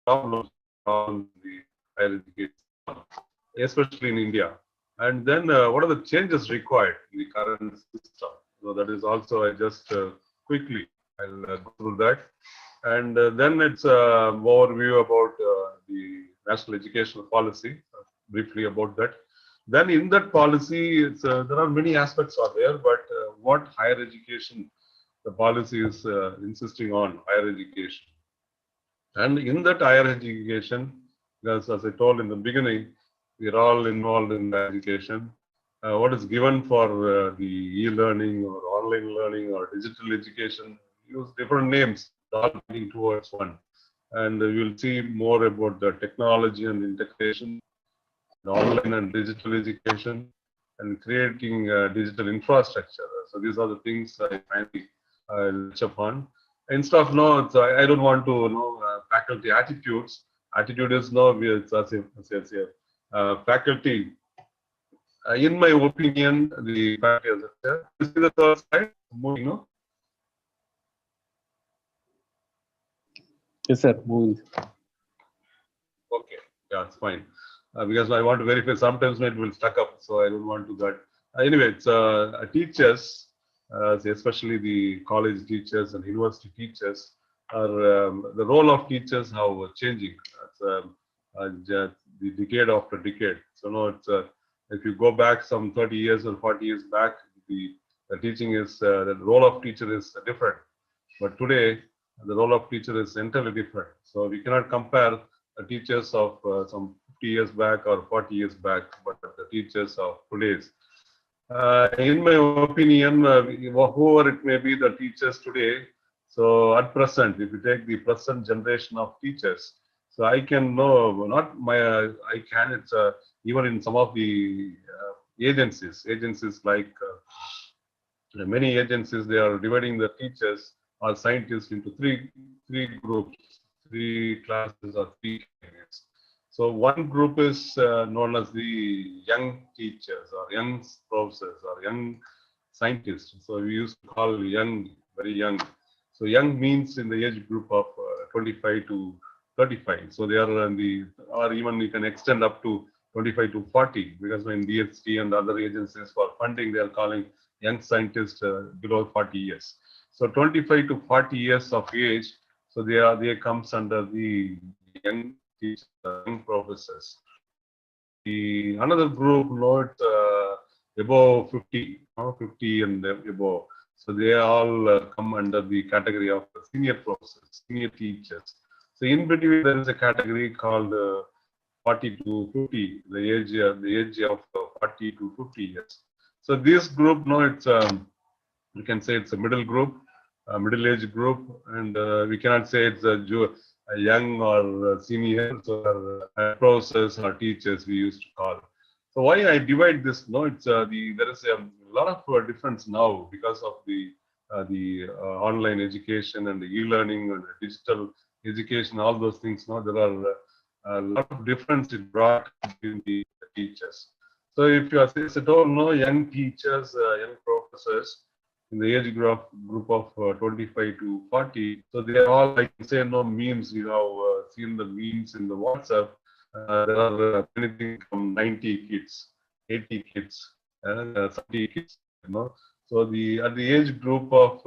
problems on the higher education, especially in India. And then what are the changes required in the current system? So that is also I just quickly I'll go through that. And then it's overview about the national educational policy, briefly about that. Then in that policy, there are many aspects are there, but what higher education, the policy is insisting on higher education. And in that higher education, because as I told in the beginning, we are all involved in the education. What is given for the e-learning or online learning or digital education, use different names, all leading towards one. And we'll see more about the technology and integration, the online and digital education, and creating digital infrastructure. So these are the things I finally touch upon. Instead of no, I don't want to know faculty attitudes. Attitude is no, it's as if faculty. In my opinion, the faculty as you see the third slide, moving, no? Yes, sir. Moving. Okay, yeah, it's fine. Because I want to verify. Sometimes it will stuck up, so I don't want to that. Anyway, it's teachers, especially the college teachers and university teachers, are the role of teachers how changing. It's, the decade after decade. So no, it's if you go back some 30 years or 40 years back, the teaching is the role of teacher is different. But today, the role of teacher is entirely different. So we cannot compare the teachers of some 50 years back or 40 years back, but the teachers of today's. In my opinion, whoever it may be, the teachers today. So at present, if you take the present generation of teachers, so I can know not my I can. It's even in some of the agencies like many agencies, they are dividing the teachers or scientists into three groups, three classes or three categories. So one group is known as the young teachers or young professors or young scientists. So we used to call young, very young. So young means in the age group of 25 to 35. So they are in the, or even you can extend up to 25 to 40, because when DHT and other agencies for funding, they are calling young scientists below 40 years. So 25 to 40 years of age, so they comes under the young teachers, young professors. The another group, it's above 50, 50 and above. So they all come under the category of senior professors, senior teachers. So in between there is a category called 40 to 50, the age of 40 to 50 years. So this group, it's you can say it's a middle group, a middle age group, and we cannot say it's a young or senior, so professors or teachers we used to call. So why I divide this? No, it's there is a lot of difference now because of the online education and the e-learning and the digital education, all those things. Now there are a lot of difference it brought between the teachers. So if you are told no young teachers, young professors in the age group of 25 to 40, so they are all, I can say, no memes. You have seen the memes in the WhatsApp. There are anything from 90 kids, 80 kids, 70 kids. So at the age group of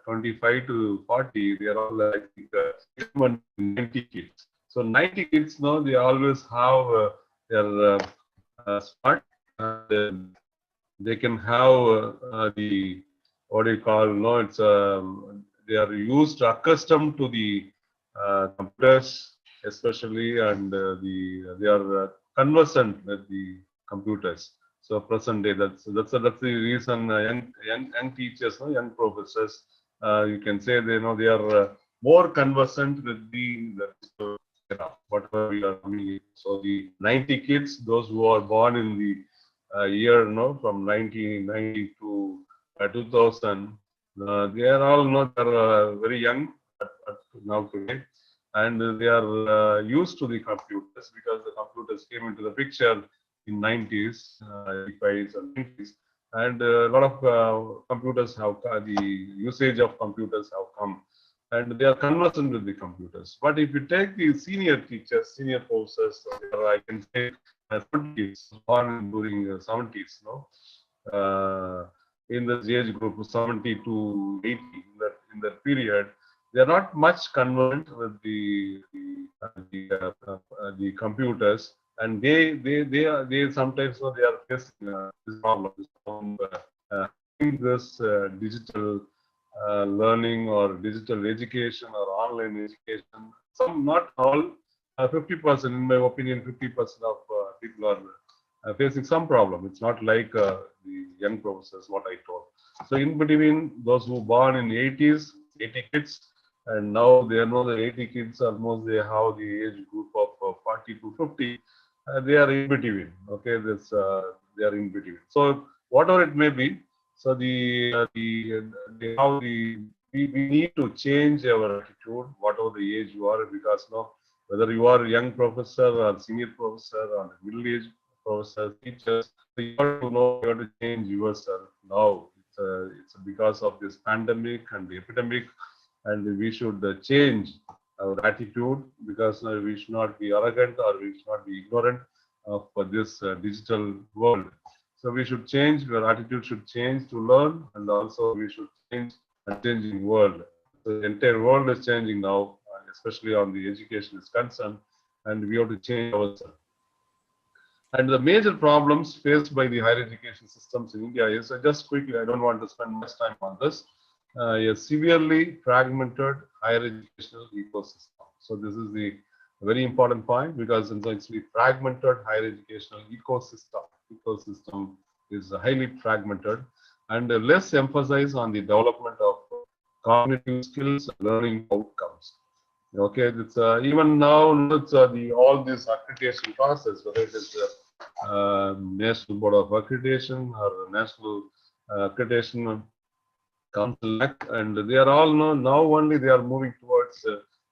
25 to 40, they are all like 90 kids. So 90 kids now, they always have their smart. They can have the what do you call? No, it's they are accustomed to the computers, especially, and they are conversant with the computers. So present day, that's the reason young teachers, young professors, you can say they are more conversant with the whatever we are doing. So the 90 kids, those who are born in the year from 1990 to 2000, they are all they're very young now today, and they are used to the computers because the computers came into the picture in 90s, 85s and 90s, and a lot of computers have the usage of computers have come. and they are conversant with the computers. But if you take the senior teachers, senior professors, I can say 70s, born during the 70s, no, in this age group, 70 to 80, in that period, they are not much conversant with the computers, and they sometimes, they are facing this problem, having this digital learning or digital education or online education. Some, not all, 50%, in my opinion, 50% of people are facing some problem. It's not like the young professors, what I told. So in between, those who born in 80s, 80 kids, and now they know the 80 kids, almost they have the age group of 40 to 50. They are in between. Okay, they are in between. So whatever it may be, so we need to change our attitude, whatever the age you are, because now whether you are a young professor or senior professor or middle age professor, teachers, so you have to know, you have to change yourself now. It's because of this pandemic and the epidemic, and we should change our attitude, because we should not be arrogant or we should not be ignorant of this digital world. So we should change, our attitude should change to learn, and also we should change a changing world. So the entire world is changing now, especially on the education is concerned, and we have to change ourselves. And the major problems faced by the higher education systems in India is, just quickly, I don't want to spend much time on this, a severely fragmented higher educational ecosystem. So this is the very important point, because it's actually fragmented higher educational ecosystem is highly fragmented, and less emphasis on the development of cognitive skills and learning outcomes. Okay, it's even now it's all this accreditation process, whether it is National Board of Accreditation or National Accreditation Council Act, and they are all now only they are moving towards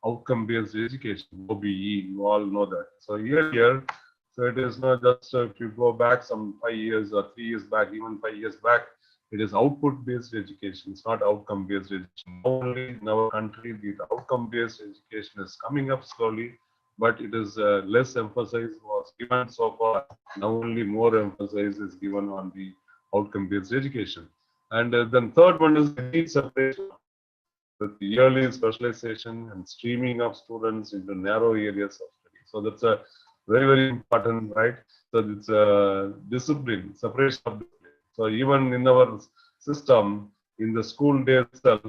outcome-based education, OBE. You all know that. So earlier, so it is not just if you go back some 5 years or 3 years back, even 5 years back, it is output-based education. It's not outcome-based education. Only in our country, the outcome-based education is coming up slowly, but it is less emphasis was given so far. Now only more emphasis is given on the outcome-based education. And then third one is the need separation with the yearly specialization and streaming of students into narrow areas of study. So that's a very, very important, right? So it's a discipline, separation of discipline. So even in our system, in the school day itself,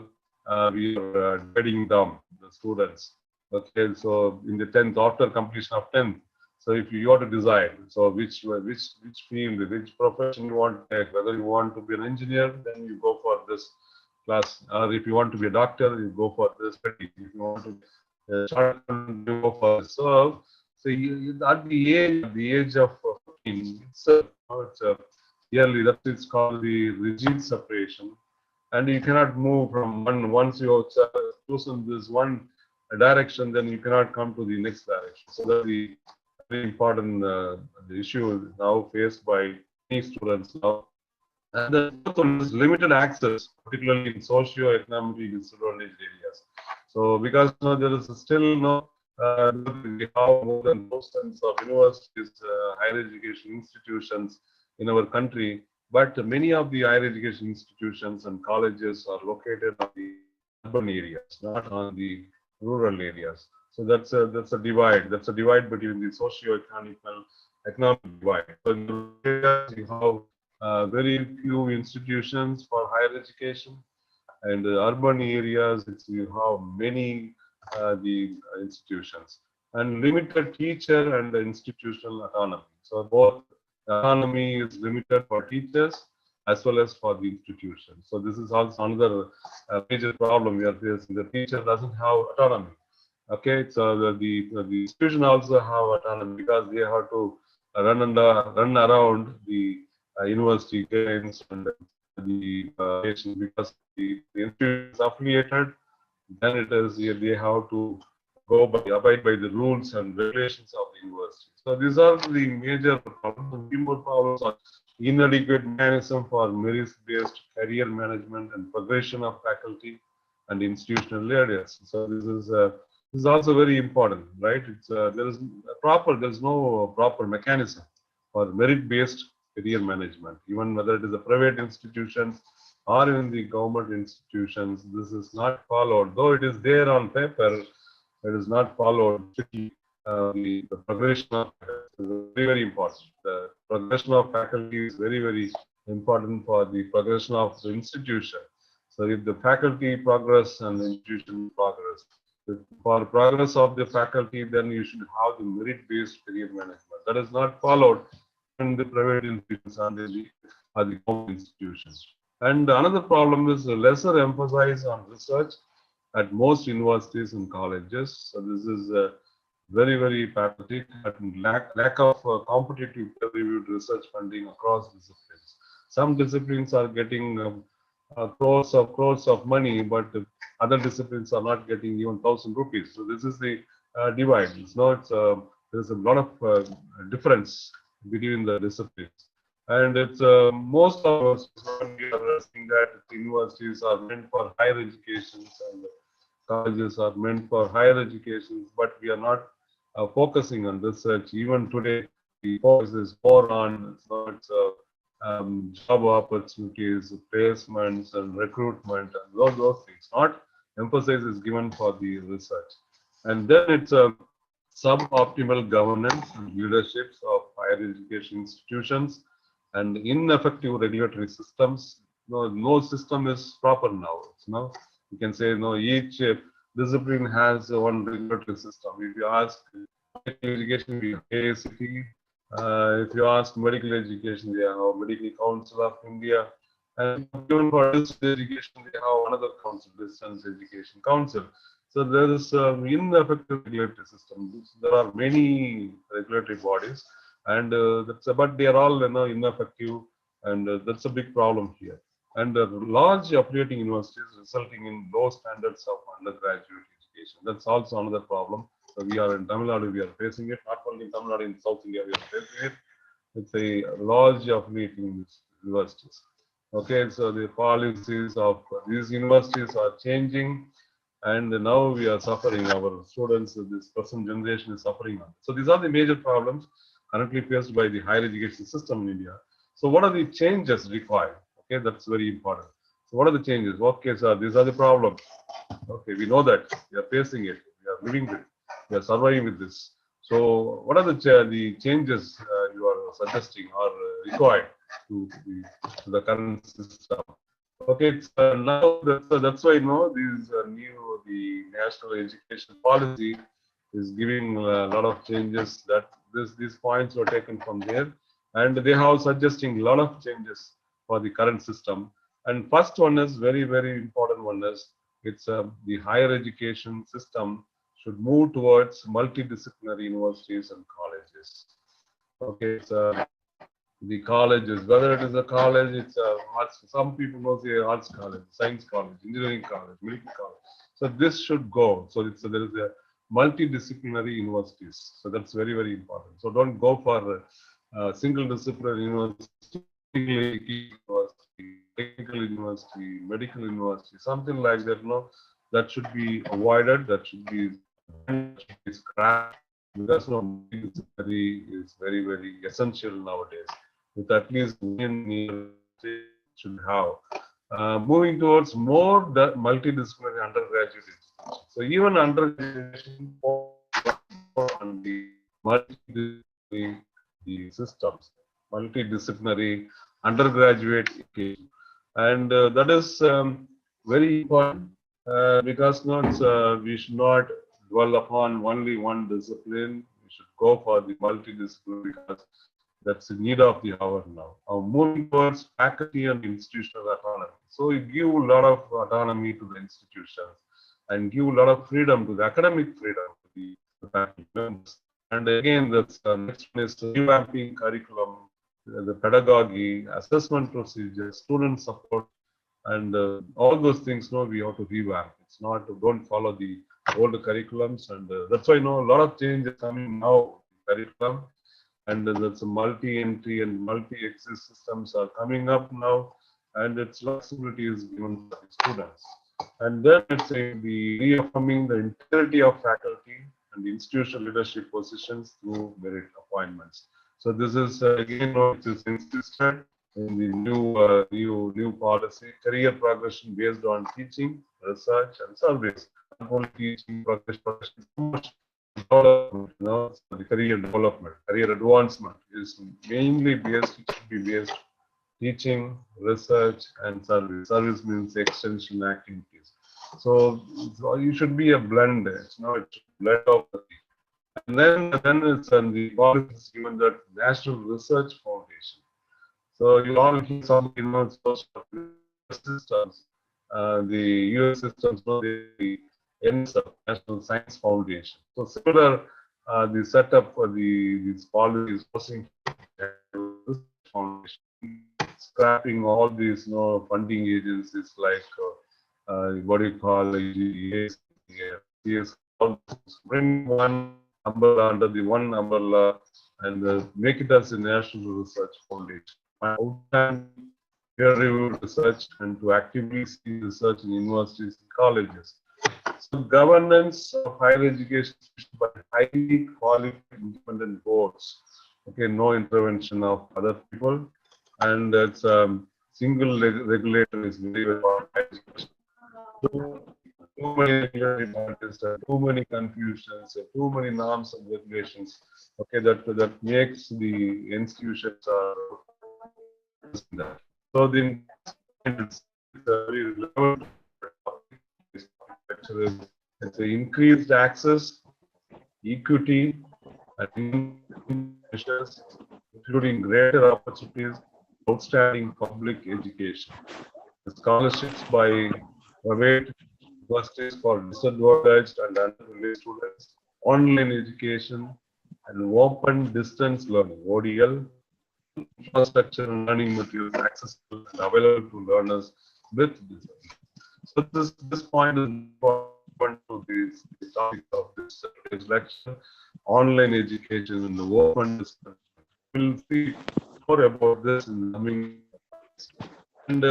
we are dividing down the students. Okay, so in the 10th, after completion of 10th, so if you have to decide, so which field, which profession you want to take, whether you want to be an engineer, then you go for this class, or if you want to be a doctor, you go for this study. If you want to be a chartered accountant, you go for this. So at the age of 15, it's a yearly. It's called the rigid separation, and you cannot move from once you have chosen this one direction, then you cannot come to the next direction. So that's the very important the issue now faced by many students now. And the fourth one is limited access, particularly in socio-economically disadvantaged areas. So because there is still we have more than thousands of universities, higher education institutions in our country, but many of the higher education institutions and colleges are located on the urban areas, not on the rural areas. So that's a divide. That's a divide between the socio-economic divide. So in the areas you have very few institutions for higher education, and the urban areas you have many the institutions, and limited teacher and institutional autonomy. So both autonomy is limited for teachers as well as for the institution. So this is also another major problem we are facing. The teacher doesn't have autonomy. Okay, so the institution also have autonomy, because they have to run around the university gains and the because the institution is affiliated, then it is they have to abide by the rules and regulations of the university. So these are the major problems. The more problems are inadequate mechanism for merit-based career management and progression of faculty, and institutional leaders. So this is also very important, right? It's there's no proper mechanism for merit-based career management, even whether it is a private institutions or in the government institutions. This is not followed, though it is there on paper. It is not followed strictly. The progression of faculty is very, very important. The progression of faculty is very, very important for the progression of the institution. So if the faculty progress and the institution progress, for progress of the faculty, then you should have the merit-based career management. That is not followed in the private institutions and the government institutions. And another problem is lesser emphasis on research at most universities and colleges. So this is very, very pathetic, and lack of competitive peer-reviewed research funding across disciplines. Some disciplines are getting crores of money, but other disciplines are not getting even 1,000 rupees. So this is the divide. It's not. There's a lot of difference between the disciplines, and it's most of us we are seeing that universities are meant for higher education and colleges are meant for higher education, but we are not focusing on research. Even today, the focus is more on job opportunities, placements, and recruitment, and those things. Not emphasis is given for the research. And then it's a suboptimal governance and leaderships of higher education institutions and ineffective regulatory systems. No system is proper now. You can say each discipline has one regulatory system. If you ask education, we have AICTE. If you ask medical education, they have Medical Council of India. And even for distance education, they have another council, Distance Education Council. So there is ineffective regulatory system. There are many regulatory bodies, and but they are all ineffective, and that's a big problem here. And large affiliating universities resulting in low standards of undergraduate education. That's also another problem. So we are in Tamil Nadu, we are facing it. Not only in Tamil Nadu, in South India, we are facing it. It's a large affiliating universities. Okay, so the policies of these universities are changing, and now we are suffering. Our students, this present generation is suffering. So these are the major problems currently faced by the higher education system in India. So what are the changes required? Okay, that's very important. So what are the changes? Okay, so these are the problems. Okay, we know that we are facing it. We are living with it. We are surviving with this. So what are the changes you are suggesting or required to the current system? Okay, it's, now that's why these the national education policy is giving a lot of changes. That these points were taken from there, and they have suggesting a lot of changes for the current system. And first one is very important one is it's the higher education system should move towards multidisciplinary universities and colleges. Okay, so the colleges, whether it is a college, it's a arts. Some people know say arts college, science college, engineering college, medical college. So this should go. So there is a multidisciplinary universities. So that's very important. So don't go for single disciplinary university, technical university, medical university, something like that. That should be avoided. That should be scrapped because multidisciplinary is very essential nowadays. With at least one year should have. Moving towards more multidisciplinary undergraduate education. So even undergraduate on the multidisciplinary systems, multidisciplinary undergraduate education, and that is very important because we should not dwell upon only one discipline. We should go for the multidisciplinary because that's the need of the hour now. Moving towards faculty and institutional autonomy. So you give a lot of autonomy to the institutions and give a lot of freedom to the academic freedom to the faculty members. And again, the next one is revamping curriculum, the pedagogy, assessment procedures, student support, and all those things. We have to revamp. It's not don't follow the old curriculums, and that's why a lot of change is coming now. Curriculum. And that's a multi-entry and multi-exit systems are coming up now, and its flexibility is given for the students. And then it's the reaffirming the integrity of faculty and institutional leadership positions through merit appointments. So this is again, it is insisted in the new policy, career progression based on teaching, research, and service. Not only teaching, progression, development, so the career development, career advancement is mainly based, it should be based teaching, research, and service. Service means extension activities. So you should be a blend. It's not a blend of the thing. And then it's the policy is given that National Research Foundation. So you all hear some source of systems, the US systems, the NSF, National Science Foundation. So similar, the setup for these policies forcing foundation, scrapping all these funding agencies like what do you call AICTE-ISTE, bring one umbrella under the one umbrella and make it as a National Research Foundation. Outstanding peer-reviewed research and to actively see research in universities and colleges. So governance of higher education by highly qualified independent boards. Okay, no intervention of other people, and it's single regulator is very important. Too many regulatory bodies, too many confusions, too many norms and regulations. Okay, that makes the institutions are. So the it's very relevant topic. It's increased access, equity, and measures, including greater opportunities, outstanding public education. The scholarships by private universities for disadvantaged and underprivileged students, online education, and open distance learning (ODL), infrastructure and learning materials accessible and available to learners with disabilities. So this point is important to the topic of this lecture, online education and the open discussion. We'll see more about this in the coming. And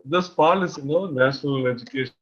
this policy, national education.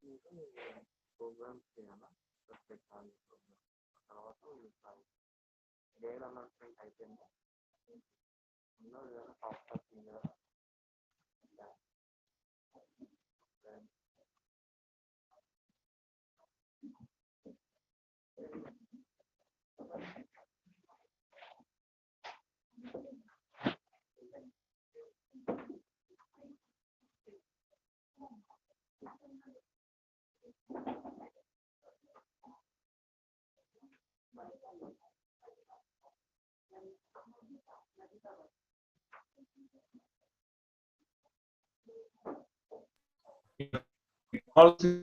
Policy,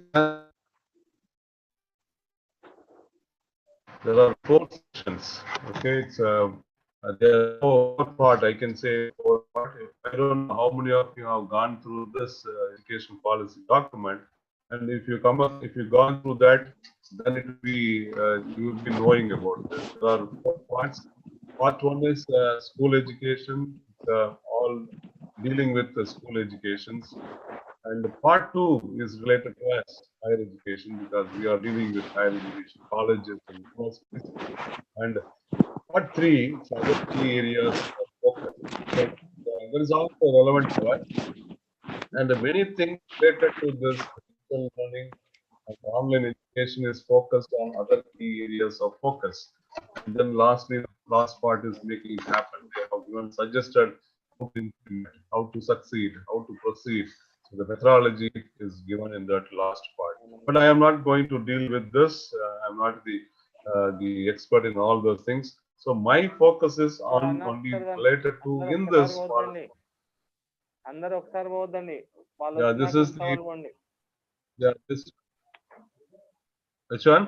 there are four sections. Okay, it's there are four part. I can say four part. I don't know how many of you have gone through this education policy document, and if you've gone through that, then it will be you will be knowing about this. There are four parts. Part one is school education. All dealing with the school educations. And part two is related to us, higher education, because we are dealing with higher education, colleges and universities. And part three, is other key areas of focus. So, there is also relevant to us. And many things related to this digital learning and online education is focused on other key areas of focus. And then lastly, the last part is making it happen. They have even suggested how to implement, how to succeed, how to proceed. So the methodology is given in that last part. But I am not going to deal with this. I'm not the expert in all those things. So my focus is on only related to in this part. Yeah, this is the. Yeah, this. Which one?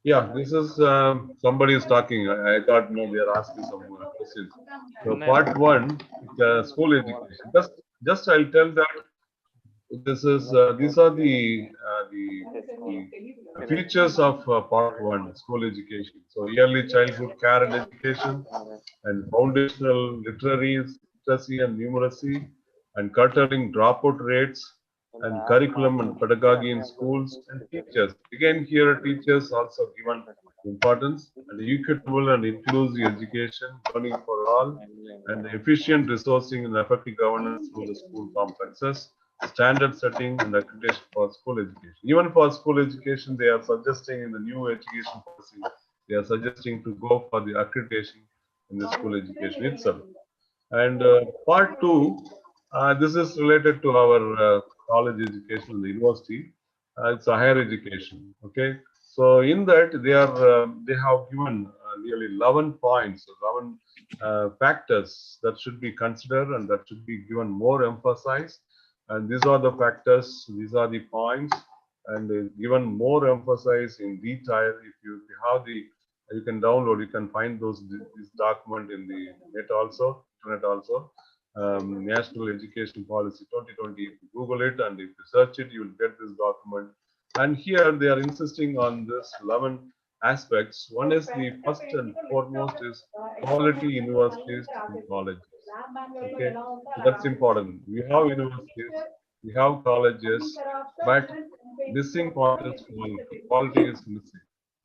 Yeah, this is somebody is talking. I thought they are asking some questions. So part one, school education. Just I'll tell that this is these are the features of part one, school education. So early childhood care and education, and foundational literacy and numeracy, and curtailing dropout rates, and curriculum and pedagogy in schools, and teachers. Again, here teachers also given importance, and equitable and inclusive education, learning for all, and efficient resourcing and effective governance through the school complexes, standard setting and accreditation for school education. Even for school education, they are suggesting in the new education policy, they are suggesting to go for the accreditation in the school education itself. And part two, this is related to our college education, the university. It's a higher education. Okay, so in that they have given nearly 11 points, 11 factors that should be considered and that should be given more emphasis. And these are the factors, these are the points, and given more emphasis in detail. If you have the, you can download, you can find this document in the net also, internet also. National Education Policy 2020. If you Google it and if you search it, you will get this document. And here they are insisting on this 11 aspects. One is the first and foremost is quality universities and colleges. Okay, so that's important. We have universities, we have colleges, but missing point is quality. Quality is missing.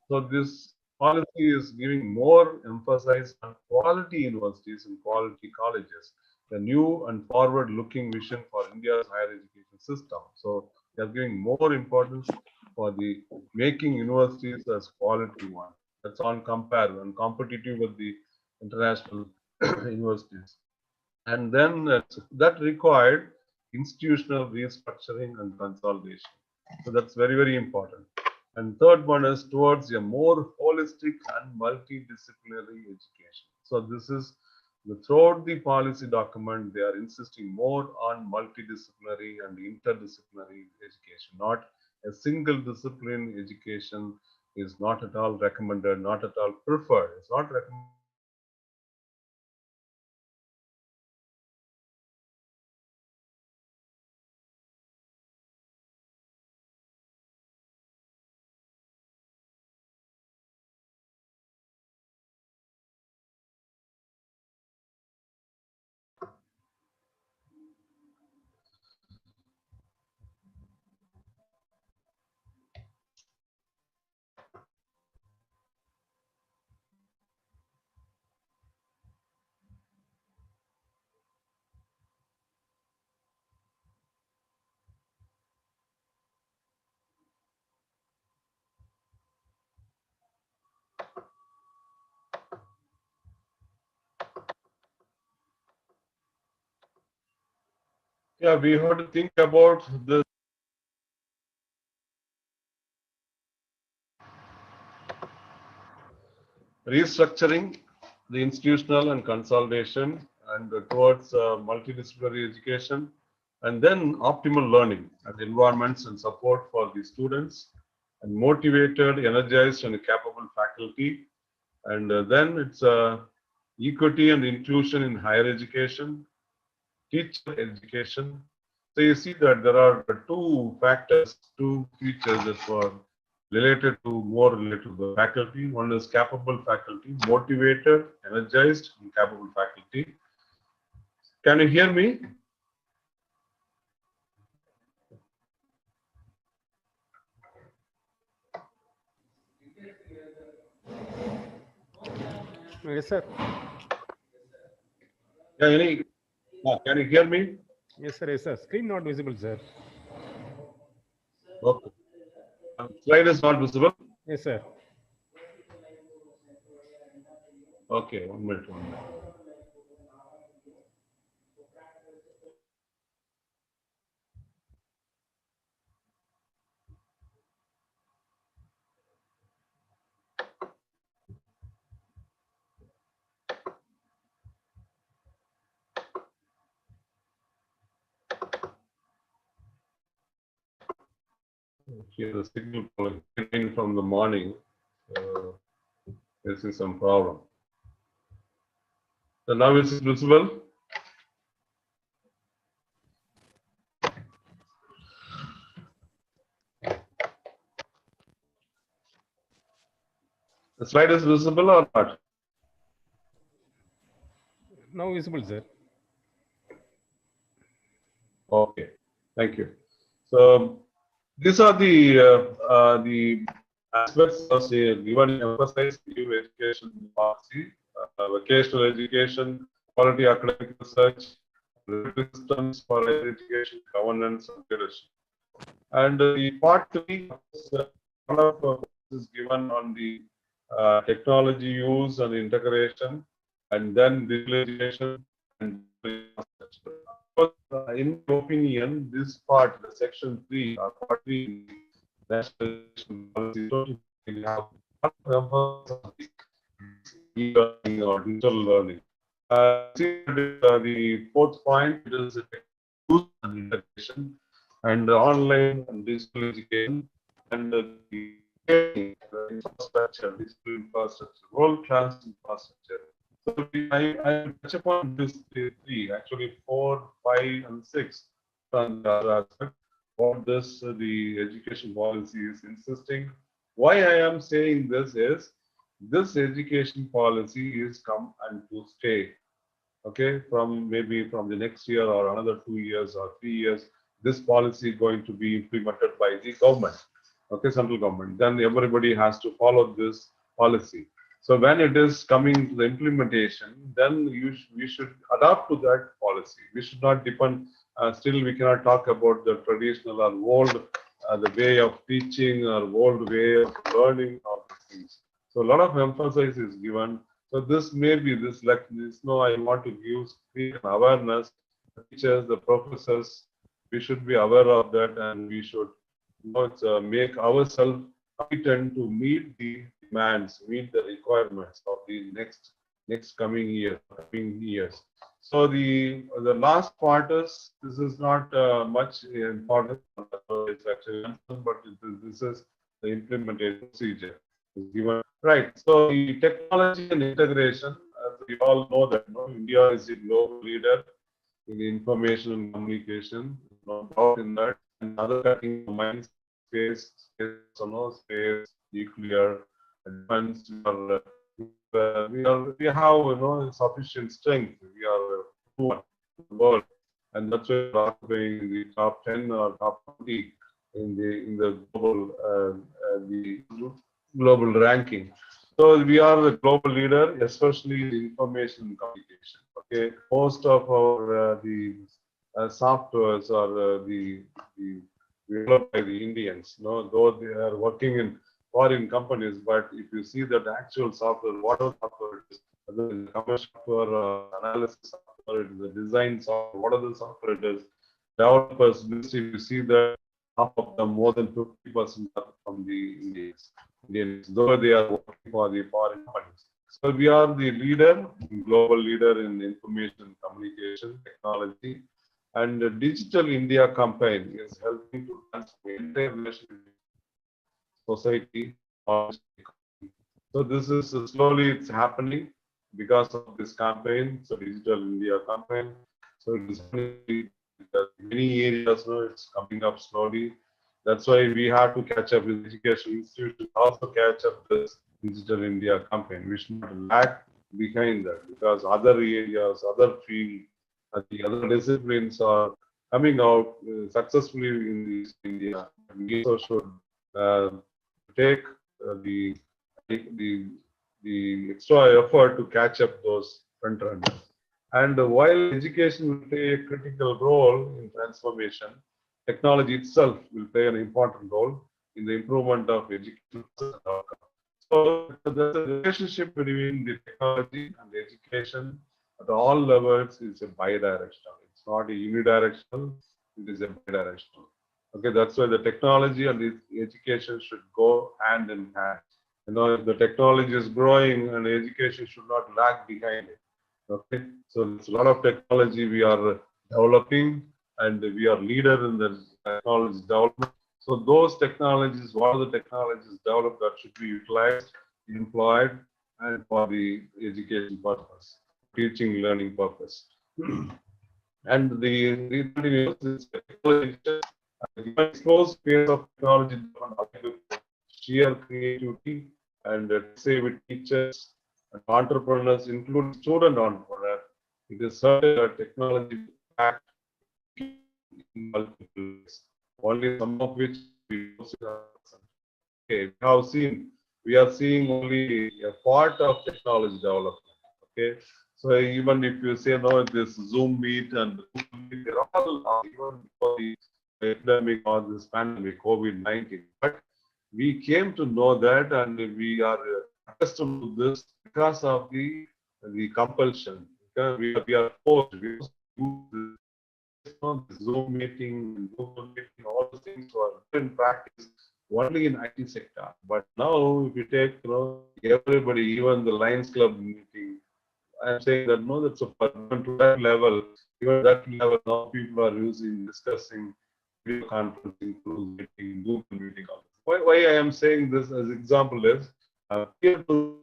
So this policy is giving more emphasis on quality universities and quality colleges, the new and forward-looking vision for India's higher education system. So they are giving more importance for the making universities as quality one. That's on compare and competitive with the international universities. And then that required institutional restructuring and consolidation. So that's very, very important. And third one is towards a more holistic and multidisciplinary education. So this is throughout the policy document, they are insisting more on multidisciplinary and interdisciplinary education. Not a single discipline education is not at all recommended, not at all preferred. It's not recommended. Yeah, we have to think about this restructuring, the institutional and consolidation, and towards multidisciplinary education, and then optimal learning and environments and support for the students, and motivated, energized, and capable faculty. And then it's equity and inclusion in higher education, teacher education. So you see that there are two factors, two features that were more related to the faculty. One is capable faculty, motivated, energized, and capable faculty. Can you hear me? Yes, sir. Yeah, can you hear me? Yes, sir. Yes, sir. Screen not visible, sir. Okay. Slide is not visible. Yes, sir. Okay, 1 minute, 1 minute. Here the signal coming from the morning, facing some problem. So now it's visible. The slide is visible or not? Now visible, sir. Okay, thank you. So these are the aspects of the given emphasize new education policy, vocational education, quality academic research, regulatory systems for higher education, governance, and leadership. And the part three is a lot of is given on the technology use and integration, and then digitalization and infrastructure. In my opinion, this part, the section 3, or part 3 in the national education policy, don't really have a lot of emphasis on the e-learning or digital learning. See, the fourth point is use and integration and and digital education and the infrastructure, digital infrastructure, world-class infrastructure. So I will touch upon this three, actually 4, 5, and 6 on the other aspect. What this the education policy is insisting. Why I am saying this is this education policy is come and to stay. Okay, from maybe from the next year or another 2 years or 3 years, this policy is going to be implemented by the government, okay, central government. Then everybody has to follow this policy. So when it is coming to the implementation, then we should adapt to that policy. We should not depend. Still, we cannot talk about the traditional or old, the way of teaching or old way of learning all these things. So a lot of emphasis is given. So this may be this like this. No, I want to create an awareness. The teachers, the professors, we should be aware of that, and we should make ourselves competent to meet the demands, meet the requirements of the next coming years. So the last part is this is not much important. It's actually mentioned, but this is the implementation procedure is given. Right. So the technology and integration, as we all know that India is a global leader in information and communication. No doubt in that. And other cutting minds, space, nuclear, advanced. We have sufficient strength. We are one in the world, and that's why we're occupying the top 10 or top 20 in the global ranking. So we are the global leader, especially in information and communication. Okay, most of our the softwares are the developed by the Indians. Though they are working in foreign companies, but if you see that the actual software, whatever software it is, whether it is commercial software, analysis software, it is a design software, whatever software it is, developers list, if you see that half of them, more than 50% are from the Indians, though they are working for the foreign companies. So we are the leader, global leader in information communication technology, and the Digital India campaign is helping to transform society. So this is slowly it's happening because of this campaign. So Digital India campaign. So it is many areas now it's coming up slowly. That's why we have to catch up with education institutions, also catch up this Digital India campaign. We should not lag behind that because other areas, other fields, the other disciplines are coming out successfully in India. We also should take the, the extra effort to catch up those front runners. And while education will play a critical role in transformation, technology itself will play an important role in the improvement of education outcome. So the relationship between the technology and the education at all levels is a bidirectional. It's not a unidirectional, it is a bidirectional. Okay, that's why the technology and the education should go hand in hand. If the technology is growing and education should not lag behind it. Okay, so there's a lot of technology we are developing, and we are leader in the technology development. So those technologies, what are the technologies developed that should be utilized, employed, and for the education purpose, teaching, learning purpose. And the technology, close space of technology development, sheer creativity, and say with teachers and entrepreneurs, including student entrepreneurs, It is certain that technology backed in multiple ways. Only some of which we use it 100%. Okay, we are seeing only a part of technology development. Okay, so even if you say no, this Zoom Meet and Google Meet, they're all even before the epidemic or this pandemic, COVID-19. But we came to know that, and we are accustomed to this because of the compulsion. Because we are forced. We used to use the Zoom meeting, Google meeting, all those things were in practice only in IT sector. But now, if you take everybody, even the Lions Club meeting, I'm saying that no, that's even to that level. Even that level, now people are using, discussing video conferencing tools, meeting, Google meeting. Why I am saying this as example is here to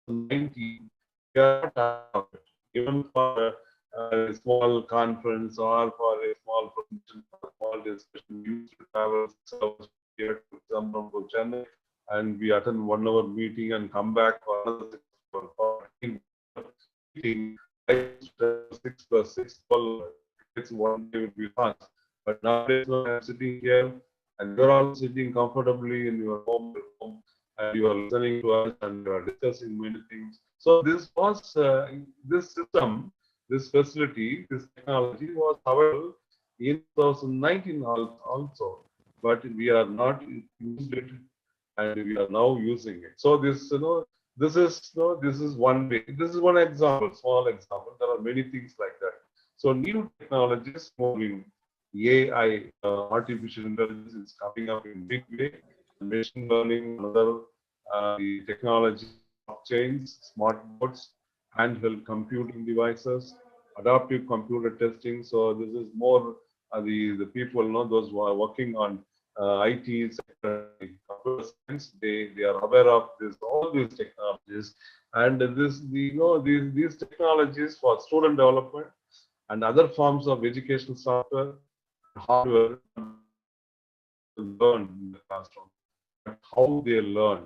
19, we are not aware of it. Even for a small conference or for a small presentation, for a small discussion, we used to travel 6 hours here to someone to Chennai, and we attend 1 hour meeting and come back for another 6 hours. For meeting, I used to travel 6 plus 6, 12 it's one day would be fast. But nowadays, when I'm sitting here and you're all sitting comfortably in your home, and you are listening to us and you are discussing many things. So this was this system, this facility, this technology was available in 2019 also, but we are not used it, and we are now using it. So this, this is one way. This is one example, small example. There are many things like that. So new technologies, more in AI, artificial intelligence is coming up in big way. Machine learning, another the technology, blockchains, smart boards, handheld computing devices, adaptive computer testing. So this is more the people know those who are working on IT sector, computer science. They are aware of this all these technologies, and these technologies for student development and other forms of educational software, hardware, learn in the classroom, but how they learn.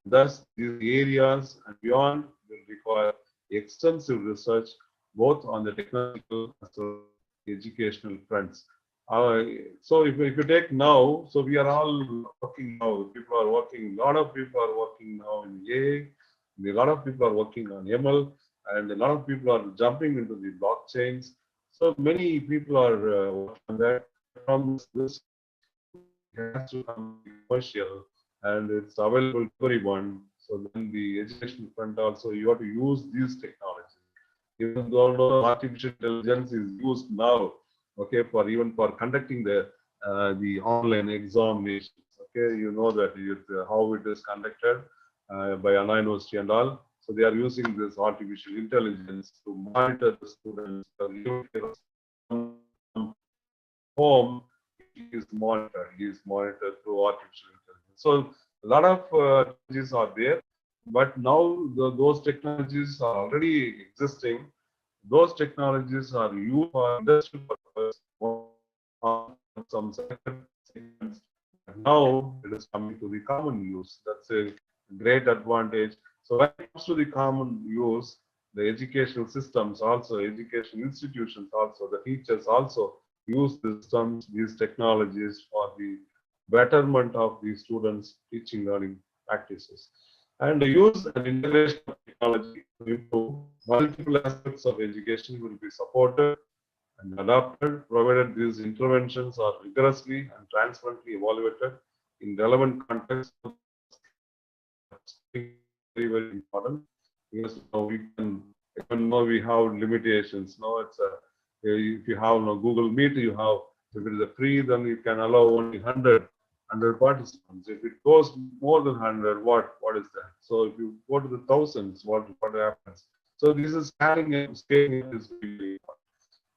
Thus, these areas and beyond will require extensive research both on the technological as well as the educational fronts. Uh, so if you take now, so we are all working now. People are working, a lot of people are working now in AI, a lot of people are working on ML, and a lot of people are jumping into the blockchains. So many people are working on that. From this has to come commercial and it's available to everyone. So then the education front also, you have to use these technologies. Even though no artificial intelligence is used now, okay, for even for conducting the online examinations. Okay, you know that how it is conducted by Anna University and all. So they are using this artificial intelligence to monitor the students. Home is monitored through artificial intelligence. So a lot of technologies are there, but now those technologies are already existing. Those technologies are used for industrial purpose on some segments. Now it is coming to the common use. That's a great advantage. So when it comes to the common use, the educational systems also, education institutions also, the teachers also use systems, these technologies for the betterment of the students' teaching learning practices. And the use and integration of technology to improve multiple aspects of education will be supported and adopted, provided these interventions are rigorously and transparently evaluated in relevant contexts. Very, very important because we can, even though we have limitations. Now it's if you have no Google Meet, you have, if it is a free, then you can allow only 100 participants. If it goes more than 100, what is that? So if you go to the thousands, what happens? So this is scaling is really important.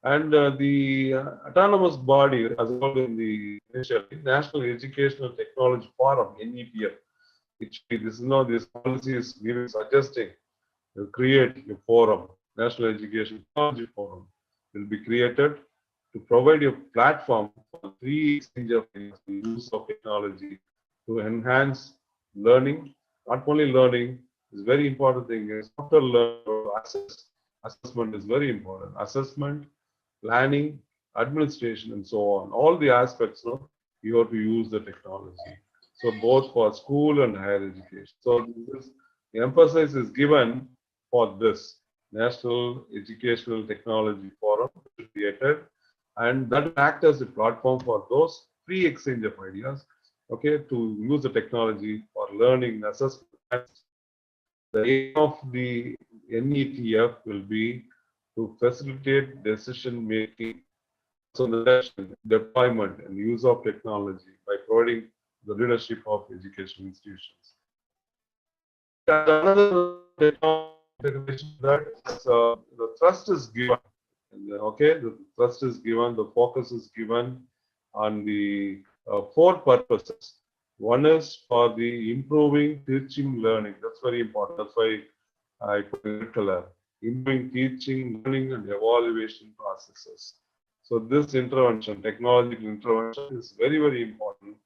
And the autonomous body, as well in the initially National Educational Technology Forum (NETF), which this policy is giving, suggesting to create a forum, National Education Technology Forum, will be created to provide a platform for free exchange of use of technology to enhance learning. Not only learning is very important thing is after learning access Assessment is very important. Assessment, planning, administration, and so on. All the aspects, no, you have to use the technology. So both for school and higher education. So this is, the emphasis is given for this National Educational Technology Forum created, and that will act as a platform for those free exchange of ideas, okay, to use the technology for learning, assessment. The aim of the NETF will be to facilitate decision making, so the deployment and use of technology by providing the leadership of educational institutions. And another technology integration that the thrust is given. Okay, the thrust is given, the focus is given on the four purposes. One is for the improving teaching learning. That's very important. That's why I put in red color. Improving teaching, learning, and evaluation processes. So this intervention, technological intervention, is very, very important.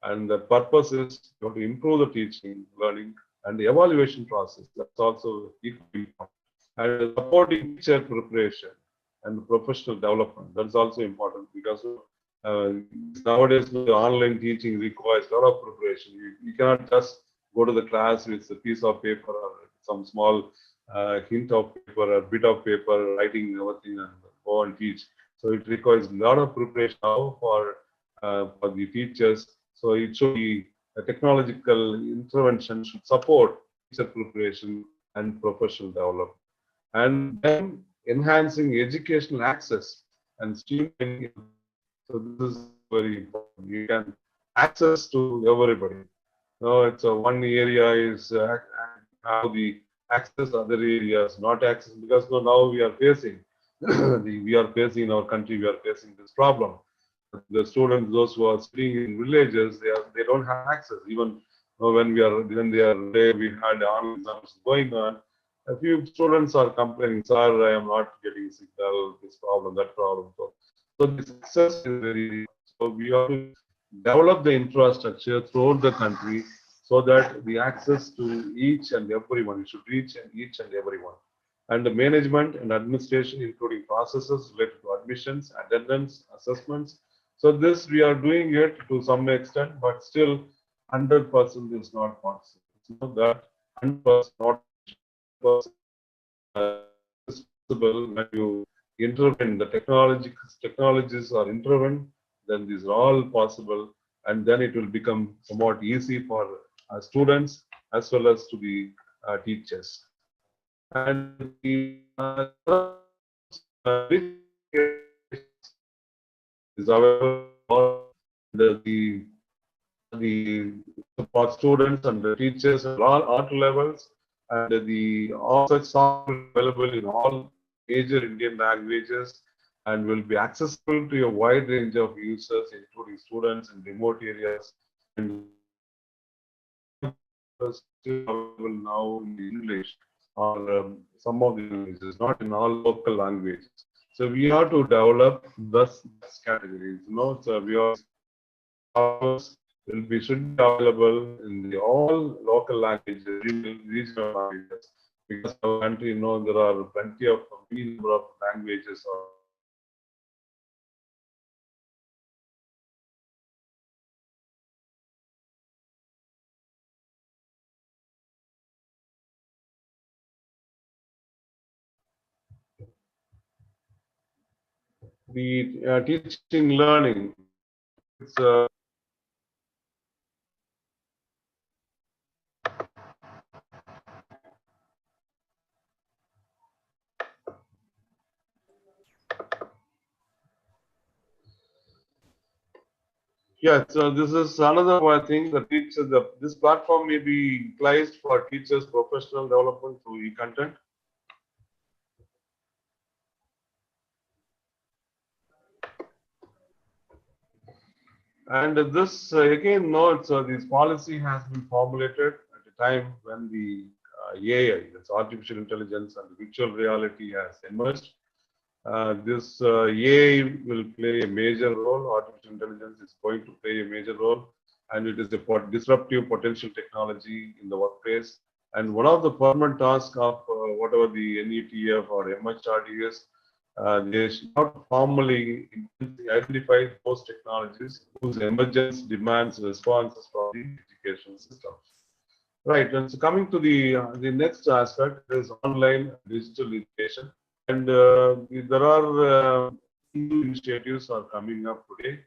And the purpose is to improve the teaching, learning, and the evaluation process. That's also equally important. And supporting teacher preparation and professional development. That's also important because uh, nowadays the online teaching requires a lot of preparation. You cannot just go to the class with a piece of paper or some small hint of paper or bit of paper, writing everything and go and teach. So it requires a lot of preparation now for the teachers. So it should be a technological intervention should support teacher preparation and professional development. And then enhancing educational access and streamlining. So this is very important. You can access to everybody. No, it's a one area is how the access other areas not access because now we are facing we are facing in our country we are facing this problem. The students, those who are staying in villages, they don't have access. Even when they are there, we had online exams going on. A few students are complaining, sir, I am not getting signal, this problem, that problem. So this access is very. So we have to develop the infrastructure throughout the country so that the access to each and everyone should reach each and everyone. And the management and administration, including processes related to admissions, attendance, assessments. So this we are doing it to some extent, but still 100% is not possible. It's not that 100% not possible when you intervene. The technologies are intervened, then these are all possible, and then it will become somewhat easy for students as well as to the teachers. And the is available the support students and the teachers at all art levels, and the all such software available in all major Indian languages and will be accessible to a wide range of users, including students in remote areas. And still available now in English or some of the languages, not in all local languages. So we have to develop thus categories. So we are will be should be available in the all local languages, regional languages, because our country, there are plenty of many number of languages. The teaching learning, it's yeah. So this is another one thing. The teachers, this platform may be utilized for teachers' professional development through e-content. And this again, notes this policy has been formulated at a time when the AI, that's artificial intelligence and virtual reality, has emerged. This AI will play a major role. Artificial intelligence is going to play a major role, and it is a disruptive potential technology in the workplace. And one of the permanent tasks of whatever the NETF or MHRD is, they should not formally identify those technologies whose emergence demands responses from the education system. Right, and so coming to the next aspect is online digital education, and there are new initiatives are coming up today.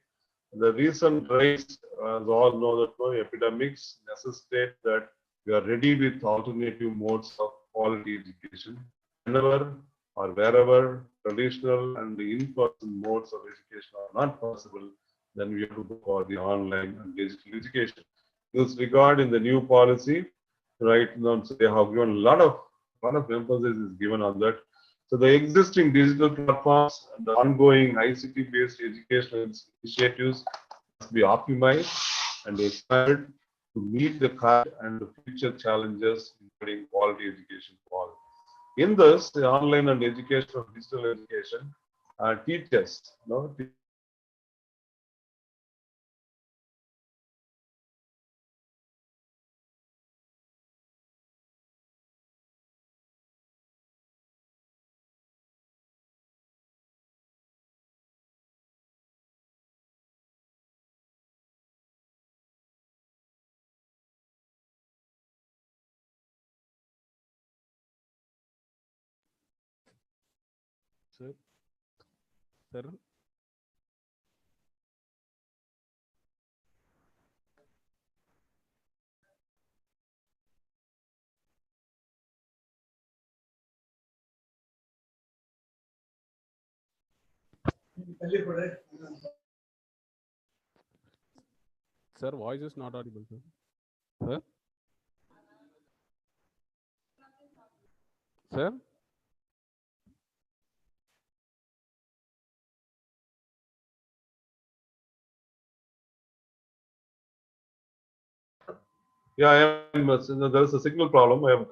The recent rise, as all know that epidemics necessitate that we are ready with alternative modes of quality education. Whenever or wherever traditional and the in-person modes of education are not possible, then we have to go for the online and digital education. In this regard, in the new policy, right now, so they have given a lot of emphasis is given on that. So the existing digital platforms and the ongoing ICT-based educational initiatives must be optimized and expanded to meet the current and the future challenges, including quality education for all. In this, the online and educational digital education teachers, teachers require suitable training. So teachers require suitable training and experiment Sir, sir, sir, voice is not audible, sir. Sir, sir, Yeah, I am. There is a signal problem. I am.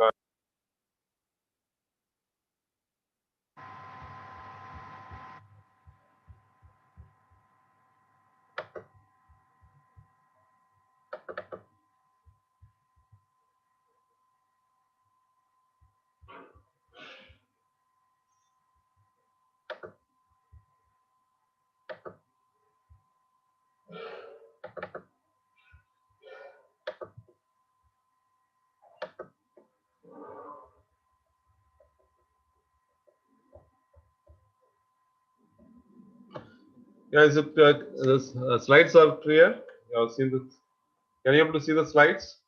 Yeah, is it the slides are clear? You have seen the. Can you able to see the slides?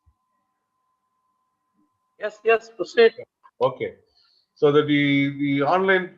Yes, yes, proceed. Okay. So that the online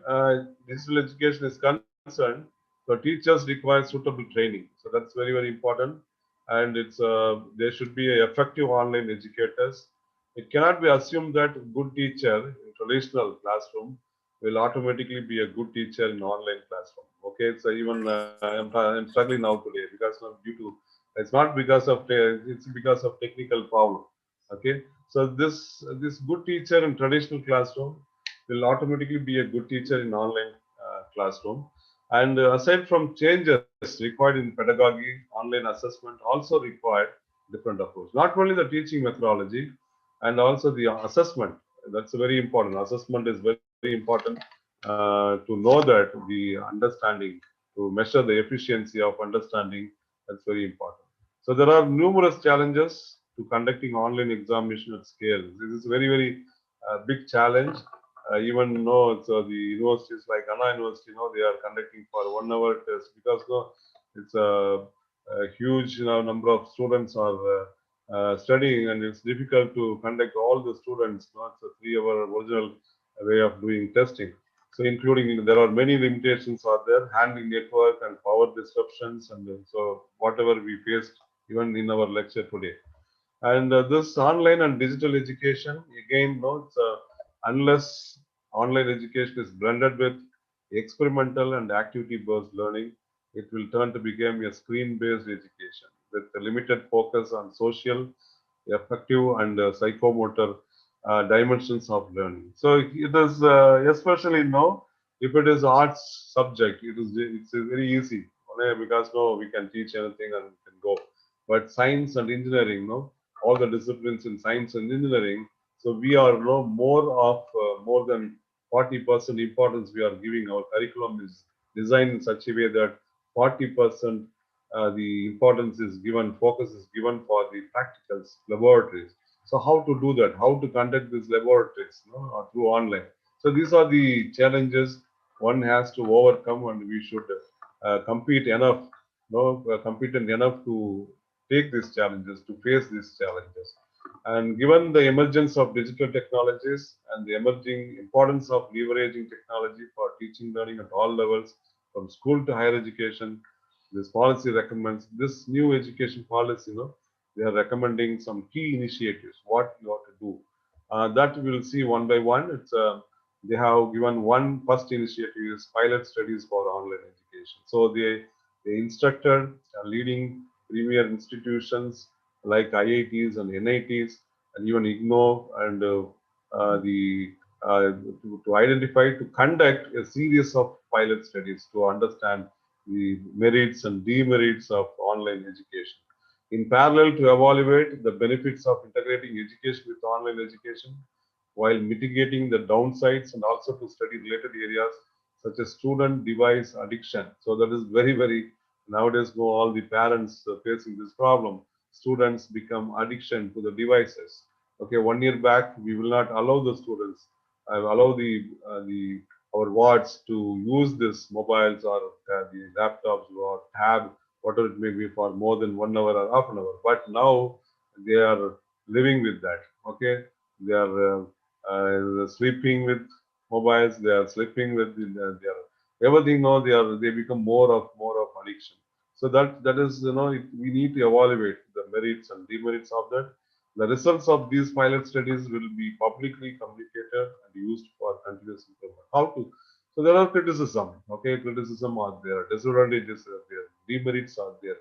digital education is concerned, so teachers require suitable training. So that's very important, and it's there should be a effective online educators. It cannot be assumed that good teacher in traditional classroom will automatically be a good teacher in online classroom. Okay, so even I'm struggling now today because of due to it's not because of it's because of technical problem. Okay, so this good teacher in traditional classroom will automatically be a good teacher in online classroom. And aside from changes required in pedagogy, online assessment also required different approach. Not only the teaching methodology and also the assessment. That's very important. Assessment is very important to know that the understanding, to measure the efficiency of understanding, that's very important. So there are numerous challenges to conducting online examination at scale. This is very big challenge. Even though so the universities like Anna University, they are conducting for 1 hour test because it's a huge number of students are studying, and it's difficult to conduct all the students. It's a 3 hour original way of doing testing. So including there are many limitations are there, handling network and power disruptions, and so whatever we faced even in our lecture today. And this online and digital education, again, unless online education is blended with experimental and activity-based learning, it will turn to become a screen-based education with a limited focus on social, affective, and psychomotor dimensions of learning. So it is especially now if it is arts subject, it's very easy because no we can teach anything and we can go. But science and engineering, no, all the disciplines in science and engineering, So we are more than 40% importance we are giving. Our curriculum is designed in such a way that 40% the importance is given, focus is given for the practicals, laboratories. So how to do that? How to conduct these laboratories, through online? So these are the challenges one has to overcome, and we should compete enough, competent enough to take these challenges, to face these challenges. And given the emergence of digital technologies and the emerging importance of leveraging technology for teaching learning at all levels, from school to higher education, this policy recommends this new education policy. They are recommending some key initiatives, what you ought to do. That we will see one by one. They have given one first initiative is pilot studies for online education. So they instructed leading premier institutions like IITs and NITs and even IGNO and the to identify, to conduct a series of pilot studies to understand the merits and demerits of online education. In parallel, to evaluate the benefits of integrating education with online education while mitigating the downsides, and also to study related areas such as student device addiction. So that is very, very nowadays, all the parents facing this problem. Students become addiction to the devices. Okay, 1 year back, we will not allow the students, allow the our wards to use this mobiles or the laptops or tab, whatever it may be, for more than 1 hour or half an hour. But now they are living with that. Okay, they are sleeping with mobiles. They are sleeping with they are everything. Now they become more of addiction. So that is, we need to evaluate the merits and demerits of that. The results of these pilot studies will be publicly communicated and used for continuous improvement. How to? So there are criticism. Okay, criticism are there, disadvantages are there, demerits are there,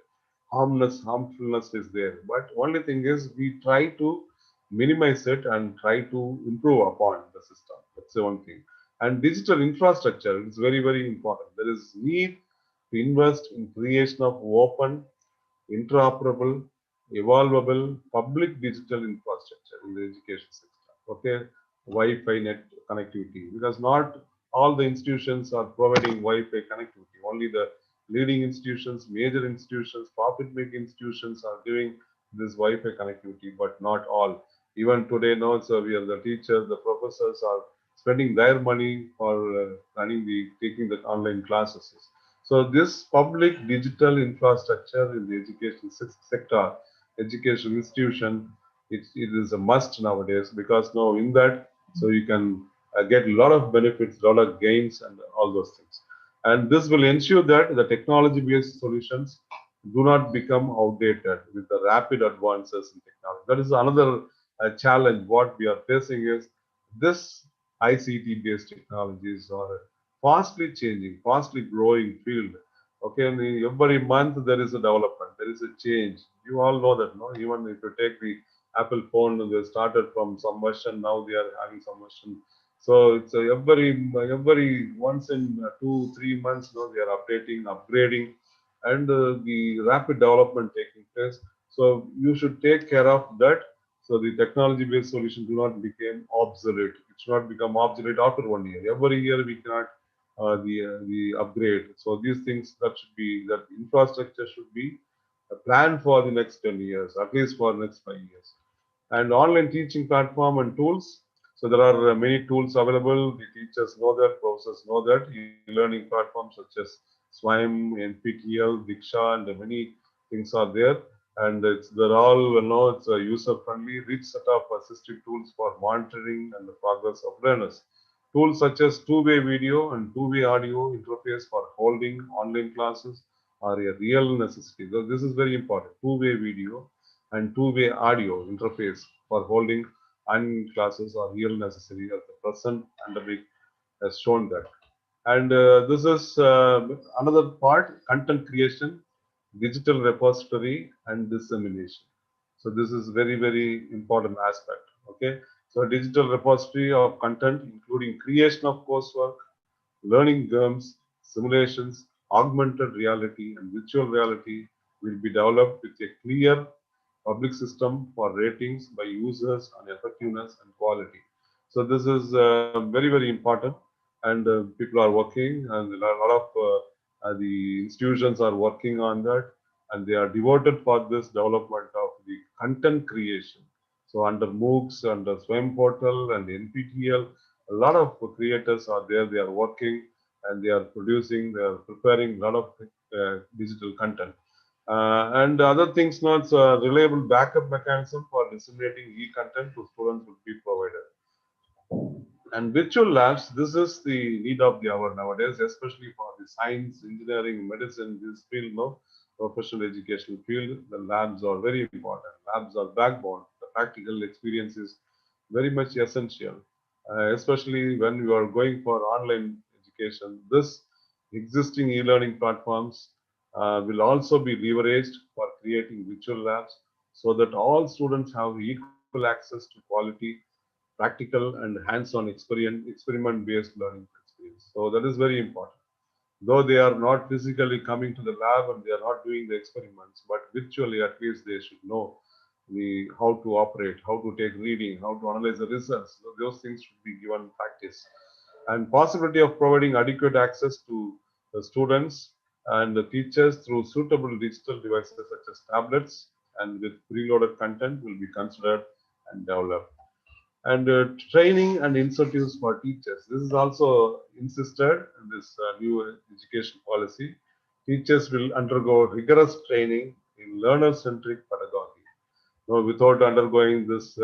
harmfulness is there. But only thing is we try to minimize it and try to improve upon the system. That's the one thing. And digital infrastructure is very, very important. There is need to invest in creation of open, interoperable, evolvable public digital infrastructure in the education sector. Okay, Wi-Fi net connectivity, because not all the institutions are providing Wi-Fi connectivity. Only the leading institutions, major institutions, profit-making institutions are giving this Wi-Fi connectivity, but not all. Even today, now, so we are the teachers, the professors are spending their money for taking the online classes. So this public digital infrastructure in the education sector, education institution, it is a must nowadays, because now in that, so you can get a lot of benefits, a lot of gains, and all those things. And this will ensure that the technology-based solutions do not become outdated with the rapid advances in technology. That is another challenge. What we are facing is this ICT-based technologies are fastly changing, fastly growing field. Okay, and every month there is a development, there is a change. You all know that, no? Even if you take the Apple phone, they started from some version, now they are having some version. So it's every once in 2 3 months, they are updating, upgrading, and the rapid development taking place. So you should take care of that. So the technology-based solution do not become obsolete. It should not become obsolete after 1 year. Every year we cannot the upgrade. So these things that infrastructure should be planned for the next 10 years, at least for the next 5 years. And online teaching platform and tools. So there are many tools available. The teachers know that, professors know that. E-learning platforms such as SWIME, NPTEL, Diksha, and many things are there. And they're all, it's a user-friendly, rich set of assistive tools for monitoring and the progress of learners. Tools such as two-way video and two-way audio interface for holding online classes are a real necessity. So this is very important. Two-way video and two-way audio interface for holding online classes are real necessary, as the present pandemic has shown that. And this is another part: content creation, digital repository, and dissemination. So this is very, very important aspect. Okay. So digital repository of content, including creation of coursework, learning games, simulations, augmented reality, and virtual reality, will be developed with a clear public system for ratings by users on effectiveness and quality. So this is very, very important, and people are working, and a lot of the institutions are working on that, and they are devoted for this development of the content creation. So under MOOCs, under Swim Portal and NPTEL, a lot of creators are there. They are working and they are producing, they are preparing a lot of digital content. And other things, not reliable backup mechanism for disseminating e-content to students would be provided. And virtual labs, this is the need of the hour nowadays, especially for the science, engineering, medicine, this field, no professional educational field. The labs are very important. Labs are backbone. The practical experience is very much essential, especially when you are going for online education. This existing e-learning platforms will also be leveraged for creating virtual labs so that all students have equal access to quality practical and hands-on experiment-based learning experience. So that is very important. Though they are not physically coming to the lab and they are not doing the experiments, but virtually at least they should know the how to operate, how to take reading, how to analyze the results. So those things should be given practice. And possibility of providing adequate access to the students and the teachers through suitable digital devices such as tablets and with preloaded content will be considered and developed. And training and incentives for teachers. This is also insisted in this new education policy. Teachers will undergo rigorous training in learner-centric pedagogy. No, without undergoing this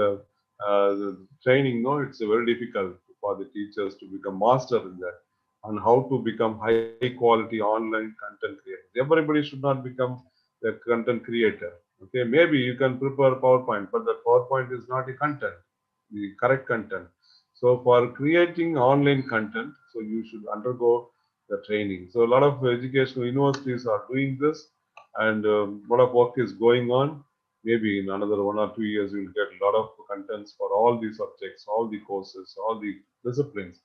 training, no, it's very difficult for the teachers to become master in that and how to become high quality online content creators. Everybody should not become a content creator. Okay, maybe you can prepare PowerPoint, but that PowerPoint is not a content, the correct content. So for creating online content, so you should undergo the training. So a lot of educational universities are doing this, and a lot of work is going on. Maybe in another 1 or 2 years, you'll get a lot of contents for all the subjects, all the courses, all the disciplines.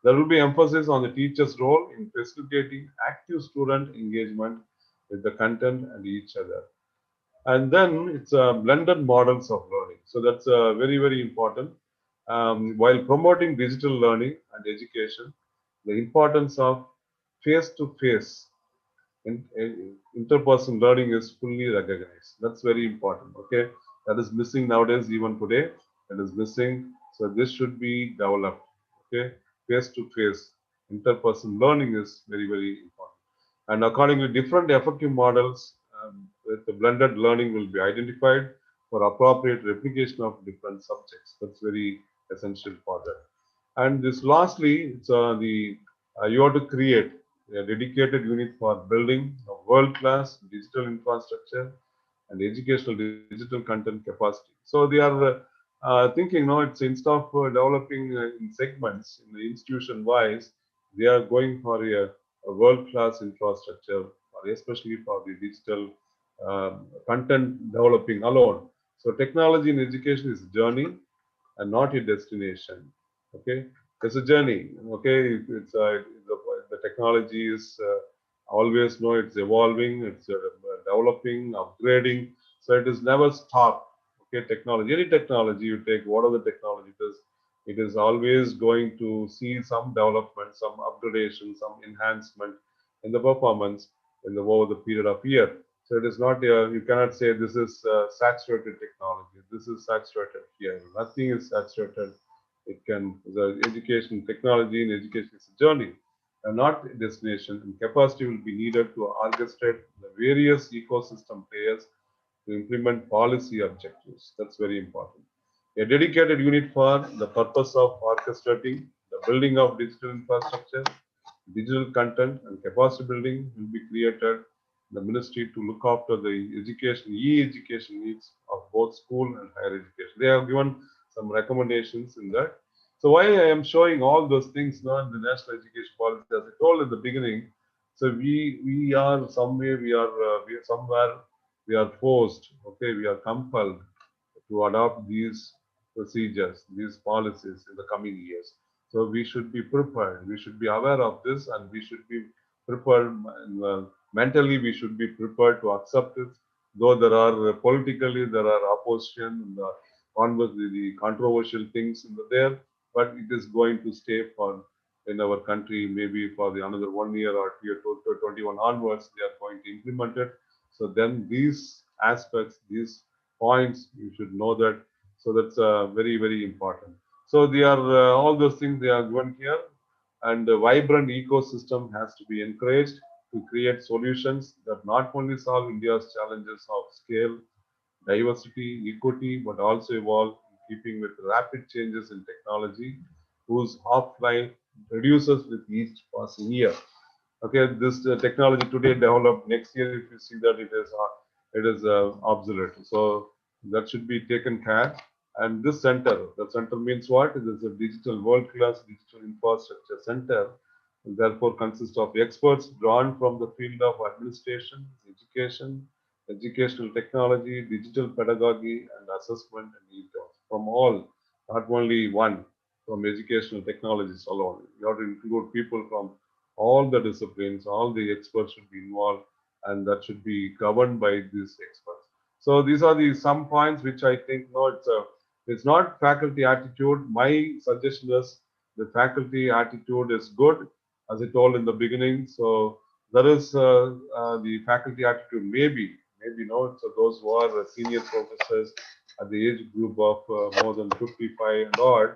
There will be emphasis on the teacher's role in facilitating active student engagement with the content and each other. And then it's blended models of learning. So that's very, very important. While promoting digital learning and education, the importance of face-to-face interpersonal learning is fully recognized. That's very important. Okay, that is missing nowadays, even today. That is missing. So this should be developed. Okay, face-to-face interpersonal learning is very, very important. And accordingly, different effective models with the blended learning will be identified for appropriate replication of different subjects. That's very essential for that. And this lastly, it's the you have to create a dedicated unit for building a world-class digital infrastructure and educational digital content capacity. So they are thinking, no, it's instead of developing in segments in the institution wise, they are going for a world-class infrastructure, or especially for the digital content developing alone. So technology in education is a journey and not a destination. Okay, it's a journey. Okay, it's the technology is always know it's evolving, it's developing, upgrading. So it is never stop. Okay, technology, any technology you take, whatever the technology it is always going to see some development, some upgradation, some enhancement in the performance in the over the period of year. So it is not, you cannot say this is saturated technology. This is saturated here. Nothing is saturated. It can, the education, technology in education is a journey and not a destination. And capacity will be needed to orchestrate the various ecosystem players to implement policy objectives. That's very important. A dedicated unit for the purpose of orchestrating the building of digital infrastructure, digital content, and capacity building will be created in the ministry to look after the education, e-education needs of both school and higher education. They have given some recommendations in that. So why I am showing all those things now in the national education policy, as I told in the beginning. So we are somewhere we are somewhere we are forced. Okay, we are compelled to adopt these procedures, these policies in the coming years. So we should be prepared. We should be aware of this, and we should be prepared mentally. We should be prepared to accept it, Though there are politically there are opposition and the controversial things in there, but it is going to stay for in our country maybe for the another 1 year or year 21 onwards they are going to implement it. So then these aspects, these points, you should know that. So that's very very important. So they are all those things they are given here, and a vibrant ecosystem has to be encouraged to create solutions that not only solve India's challenges of scale, diversity, equity, but also evolve in keeping with rapid changes in technology, whose half-life reduces with each passing year. Okay, this technology today developed, next year if you see that it is obsolete. So that should be taken care. And this center, the center means what? It is a digital world-class digital infrastructure center, therefore consists of experts drawn from the field of administration, education, educational technology, digital pedagogy, and assessment and e-jobs from all, not only one, from educational technologies alone. You have to include people from all the disciplines, all the experts should be involved, and that should be governed by these experts. So these are the some points which I think no, it's not faculty attitude. My suggestion is the faculty attitude is good, as I told in the beginning. So there is the faculty attitude maybe no. So those who are senior professors at the age group of more than 55 and odd,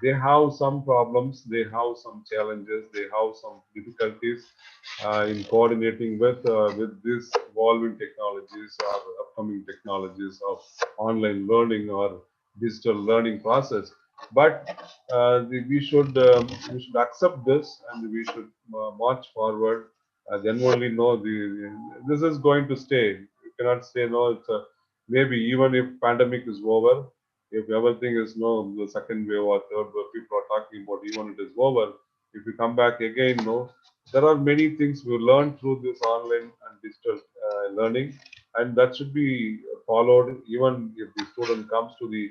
they have some problems, they have some challenges, they have some difficulties in coordinating with these evolving technologies or upcoming technologies of online learning or digital learning process. But we should accept this and we should march forward. Then only know this is going to stay. You cannot say no. It's maybe even if pandemic is over, if everything is no, the second wave or third wave people are talking about, even it is over, if we come back again, no, there are many things we learn through this online and digital learning, and that should be followed even if the student comes to the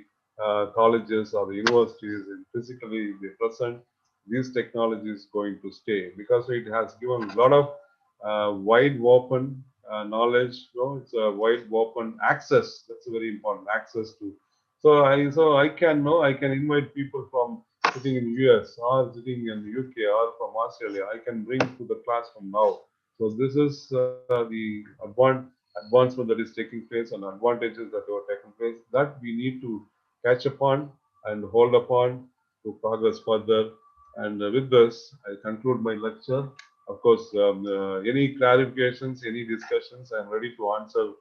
colleges or the universities and physically they present. These technologies going to stay because it has given a lot of wide open knowledge. It's a wide open access. That's very important access to. So I can know I can invite people from sitting in US or sitting in the UK or from Australia. I can bring to the class from now. So this is the advancement that is taking place and advantages that are taking place that we need to catch upon and hold upon to progress further. And with this, I conclude my lecture. Of course, any clarifications, any discussions, I'm ready to answer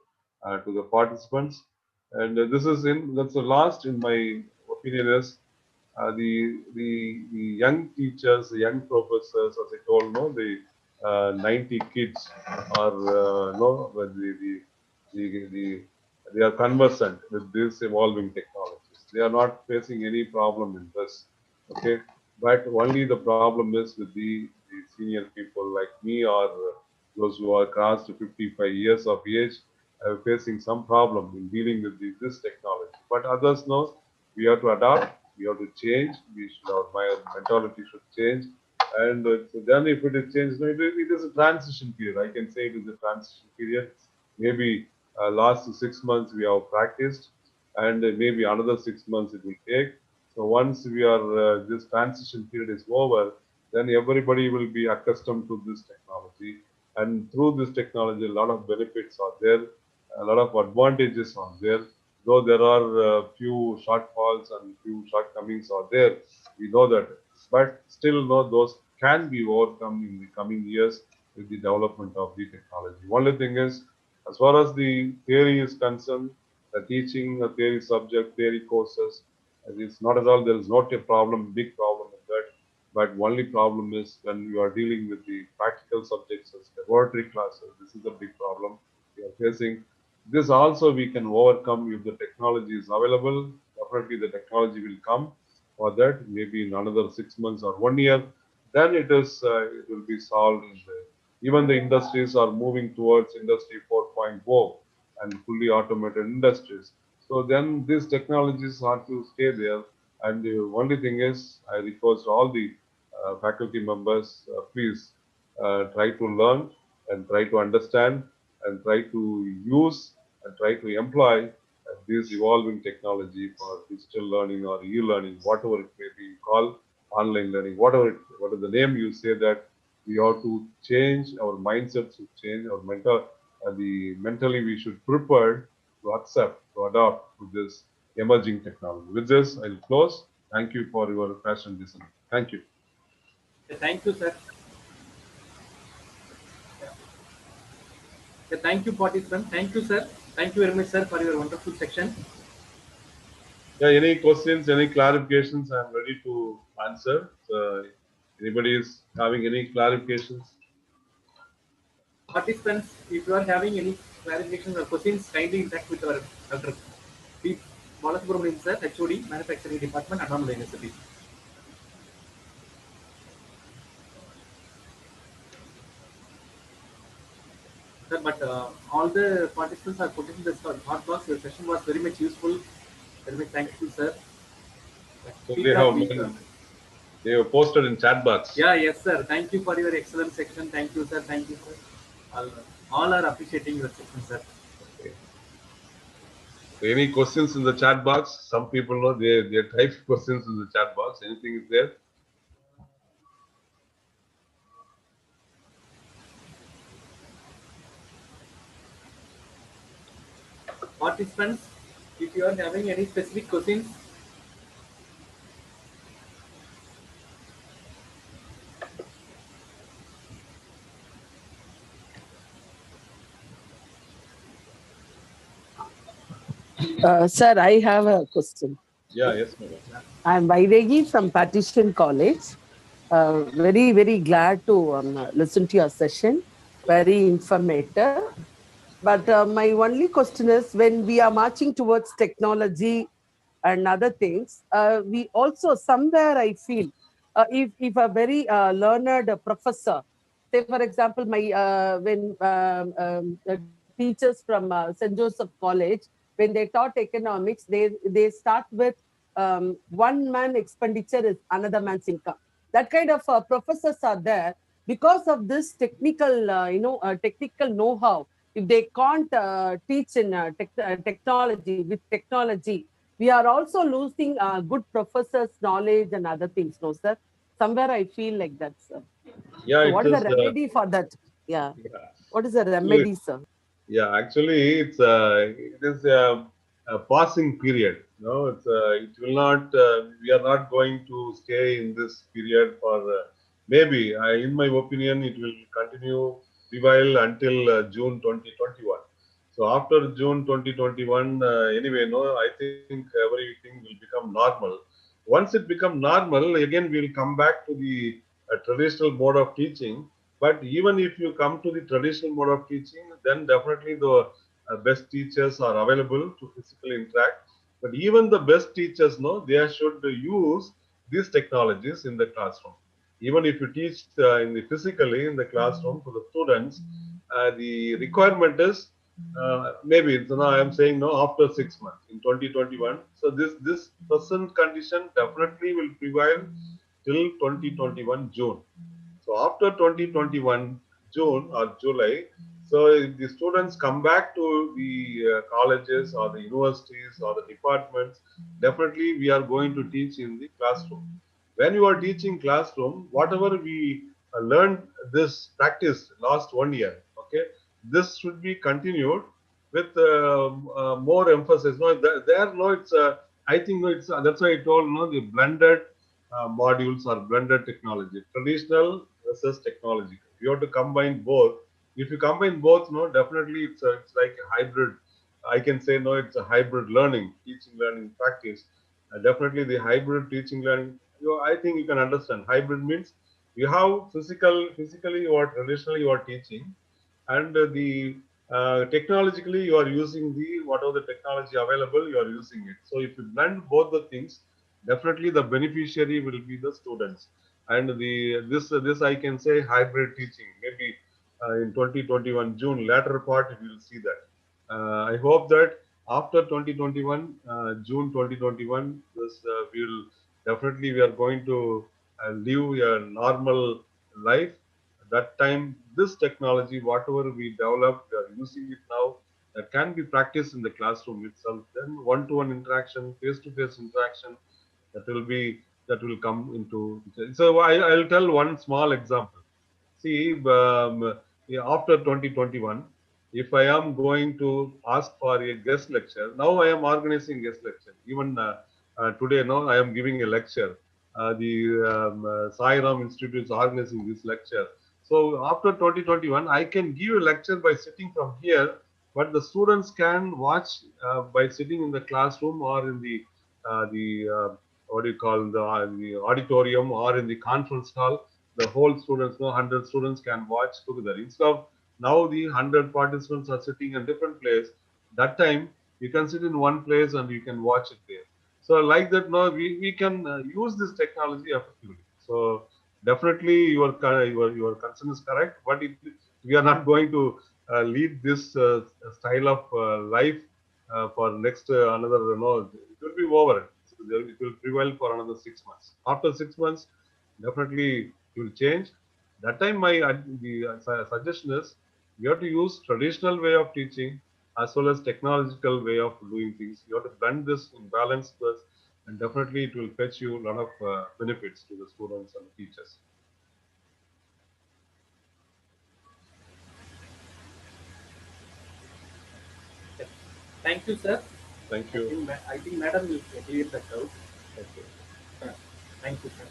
to the participants. And this is in that's the last in my opinion is the young teachers, the young professors, as I told, no, the 90 kids are no, the they are conversant with these evolving technologies. They are not facing any problem in this. Okay, but only the problem is with the senior people like me or those who are crossed 55 years of age facing some problem in dealing with this technology. But others know we have to adapt, we have to change, we should our mentality should change. And so then if it is changed, no, it is a transition period. I can say it is a transition period. Maybe last 6 months we have practiced, and maybe another 6 months it will take. So once we are this transition period is over, then everybody will be accustomed to this technology, and through this technology, a lot of benefits are there, a lot of advantages are there. Though there are few shortfalls and few shortcomings are there, we know that, but still, no, those can be overcome in the coming years with the development of the technology. Only thing is, as far as the theory is concerned, the teaching a theory subject, theory courses, it's not at all, there is not a problem, big problem in that. But only problem is when you are dealing with the practical subjects as laboratory classes, this is a big problem we are facing. This also we can overcome if the technology is available. Definitely the technology will come for that, maybe in another 6 months or 1 year. Then it will be solved. Even the industries are moving towards Industry 4.0 and fully automated industries. So then these technologies are to stay there. And the only thing is, I request all the faculty members, please try to learn and try to understand and try to use and try to employ this evolving technology for digital learning or e-learning, whatever it may be called, online learning, whatever the name you say, that we have to change our mindsets, to change our mentally we should prepare to accept, to adopt to this emerging technology. With this, I'll close. Thank you for your passion listening. Thank you. Thank you, sir. Thank you, participant. Thank you, sir. Thank you very much, sir, for your wonderful section. Yeah, any questions, any clarifications, I'm ready to answer. So, anybody is having any clarifications? Participants, if you are having any clarifications or questions, kindly interact with our Dr. V. Balasubramaniyum, sir, HOD, Manufacturing Department, Annamalai University. Sir, but all the participants are putting the thought box. Your session was very much useful. Very much thankful, sir. So Feedback, please. they have posted in chat box. Yeah, yes, sir. Thank you for your excellent section. Thank you, sir. Thank you, sir. All are appreciating your section, sir. Okay. So any questions in the chat box? Some people know they type questions in the chat box. Anything is there? Participants, if you are having any specific questions, Sir, I have a question. Yeah, yes, madam. I'm Vaidegi from Partition College. Very, very glad to listen to your session. Very informative. But my only question is, when we are marching towards technology and other things, we also somewhere I feel, if a very learned professor, say for example, my when the teachers from St. Joseph College, when they taught economics, they start with one man expenditure is another man's income. That kind of professors are there because of this technical, technical know-how. If they can't teach in technology, with technology, we are also losing good professors' knowledge and other things, no, sir? Somewhere I feel like that, sir. Yeah, So it what is the is. remedy for that? Yeah. Yeah. What is the Actually, remedy, sir? yeah, actually, it is a passing period. No, it will not. We are not going to stay in this period for maybe. In my opinion, it will continue prevail until June 2021. So after June 2021, anyway, no, I think everything will become normal. Once it become normal, again we will come back to the traditional mode of teaching. But even if you come to the traditional mode of teaching, then definitely the best teachers are available to physically interact. But even the best teachers know they should use these technologies in the classroom. Even if you teach in the physically in the classroom to the students, the requirement is maybe it's, no, I am saying no after 6 months in 2021. So this present condition definitely will prevail till 2021 June. So after 2021 June or July, so if the students come back to the colleges or the universities or the departments, definitely we are going to teach in the classroom. When you are teaching classroom, whatever we learned this practice last 1 year, okay, this should be continued with more emphasis. No, there, no, it's I think no, it's that's why I told no the blended modules or blended technology, traditional versus technological. You have to combine both. If you combine both, no, definitely it's like a hybrid. I can say no, it's a hybrid learning, teaching, learning, practice. Definitely the hybrid teaching, learning. I think you can understand. Hybrid means you have physically you are traditionally you are teaching, and the technologically you are using the whatever the technology available you are using it. So if you blend both the things, definitely the beneficiary will be the students. And this I can say hybrid teaching, maybe in 2021 June latter part you will see that. I hope that after 2021 June 2021 this will definitely we are going to live a normal life. That time this technology whatever we developed we are using it now, that can be practiced in the classroom itself. Then one-to-one interaction, face-to-face interaction, that will come into. So I'll tell one small example. See, yeah, after 2021, if I am going to ask for a guest lecture, now I am organizing guest lecture. Even today, now I am giving a lecture. The Sai Ram Institute is organizing this lecture. So after 2021, I can give a lecture by sitting from here, but the students can watch by sitting in the classroom or in the what do you call the auditorium or in the conference hall. The whole students, 100 students can watch together. Instead of now the 100 participants are sitting in different place, that time you can sit in one place and you can watch it there. So like that, now we can use this technology effectively. So definitely your concern is correct, but we are not going to lead this style of life for next another, it will be over. So it will prevail for another 6 months. After 6 months, definitely it will change. That time, the suggestion is you have to use traditional way of teaching as well as technological way of doing things. You have to blend this in balance this, and definitely it will fetch you a lot of benefits to the students and the teachers. Thank you, sir. Thank you. I think Madam will clear that out. Okay. Thank you, sir.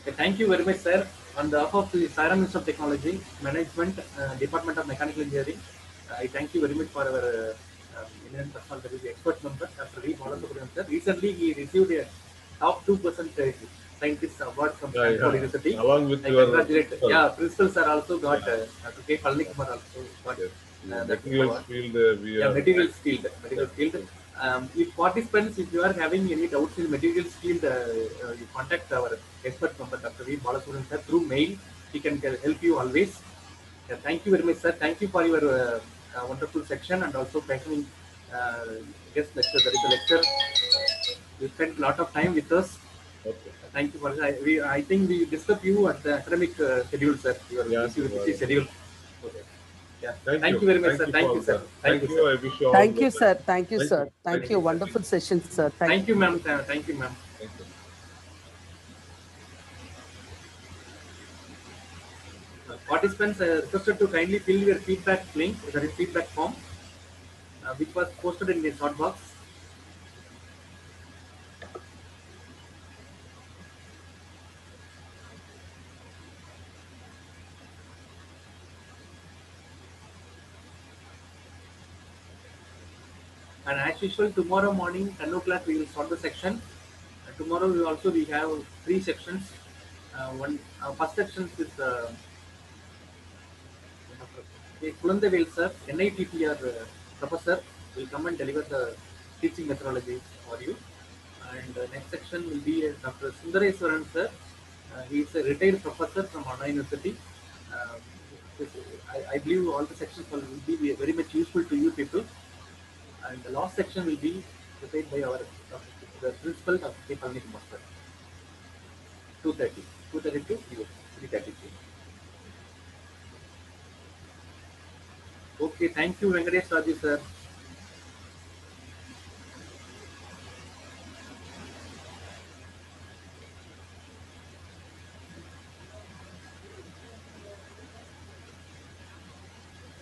Okay, thank you very much, sir. On behalf of the Sai Ram Institute of Technology, Management, Department of Mechanical Engineering, I thank you very much for our eminent personality, expert member, Dr.V.Balasubramaniyum, sir. Recently, he received a top 2% scientist award from Stanford University. Along with I your congratulate. principal. Yeah, principals are also got. Dr. K. Palanikumar also got. Yes. That Materials award. field, Yeah, materials field. Materials field. If participants, if you are having any doubts in materials field, you contact our expert member, Dr. V.Balasubramaniyum, sir, through mail. He can help you always. Thank you very much, sir. Thank you for your wonderful section and also passionate guest lecture. There is a lecture. You spent a lot of time with us. Okay. Thank you for that. I think we disturb you at the academic schedule, sir. Your busy schedule. Okay. Yeah. Thank you very much, sir. Thank you, sir. Thank you. I wish you all Thank the you, best. sir. Thank you, Thank sir. you. Thank you. Wonderful session, sir. Thank you, ma'am. Thank you, ma'am. Thank you. Participants requested to kindly fill your feedback link, that is feedback form, which was posted in the short box. And as usual, tomorrow morning, 10 o'clock, we will start the section. Tomorrow, we have 3 sections. First section is Kulandavel sir, NITTR professor, will come and deliver the teaching methodology for you. And next section will be Dr. Sundareswaran sir. He is a retired professor from Anna University. Uh, I believe all the sections will be very much useful to you people. And the last section will be prepared by our the principal of K. Palanikumar sir. 2:30. 2:30 to 3:30. Okay, thank you, Venkatesh Raju sir.